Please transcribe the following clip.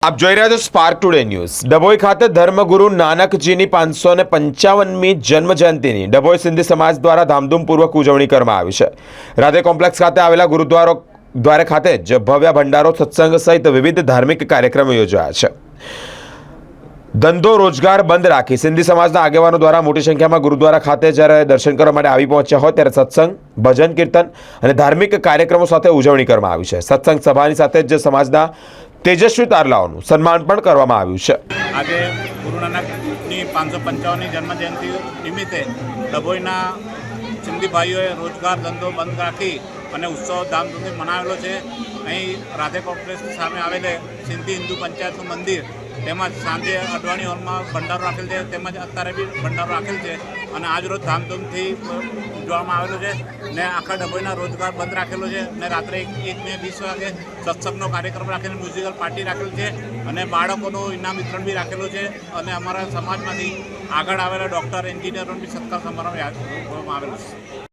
આપ જોઈ રહ્યા છો સ્પાર્ક ટુડે ન્યૂઝ। ડભોઈ ખાતે ધર્મગુરુ નાનકજીની 555મી જન્મ જયંતિની ડભોઈ સિંધી સમાજ દ્વારા ધામધૂમપૂર્વક ઉજવણી કરવામાં આવી છે। રાધે કોમ્પ્લેક્સ ખાતે આવેલા ગુરુદ્વારા ખાતે જ ભવ્ય ભંડારો, સત્સંગ સહિત વિવિધ ધાર્મિક કાર્યક્રમો યોજાયા છે। ધંધો રોજગાર બંધ રાખી સિંધી સમાજના આગેવાનો દ્વારા મોટી સંખ્યામાં ગુરુદ્વારા ખાતે જ્યારે દર્શન કરવા માટે આવી પહોંચ્યા હોય ત્યારે સત્સંગ, ભજન, કીર્તન અને ધાર્મિક કાર્યક્રમો સાથે ઉજવણી કરવામાં આવી છે। સત્સંગ સભાની સાથે જ સમાજના તેજસ્વી તારલાઓનું સન્માન પણ કરવામાં આવ્યું છે। આજે ગુરુ નાનકની 555મી જન્મજયંતિ નિમિત્તે ડભોઈના સિંધી ભાઈઓએ રોજગાર ધંધો બંધ રાખી અને ઉત્સવ ધામધૂમથી મનાવેલો છે। અહીં રાધે કોમ્પ્લેક્સ સામે આવેલે સિંધી હિન્દુ પંચાયતનું મંદિર તેમજ સાંજે અડવાણી હોલમાં ભંડારો રાખેલ છે, તેમજ અત્યારે બી ભંડારો રાખેલ છે અને આજરોજ ધામધૂમથી ઉજવવામાં આવેલો છે ને આખા ડભોઈના રોજગાર બંધ રાખેલો છે ને રાત્રે 1 મે 20 વાગે સત્સંગનો કાર્યક્રમ રાખેલો, મ્યુઝિકલ પાર્ટી રાખેલ છે અને બાળકોનું ઇનામ વિતરણ બી રાખેલું છે અને અમારા સમાજમાંથી આગળ આવેલા ડૉક્ટર, એન્જિનિયરોનો બી સત્કાર સમારંભ કરવામાં આવેલો છે।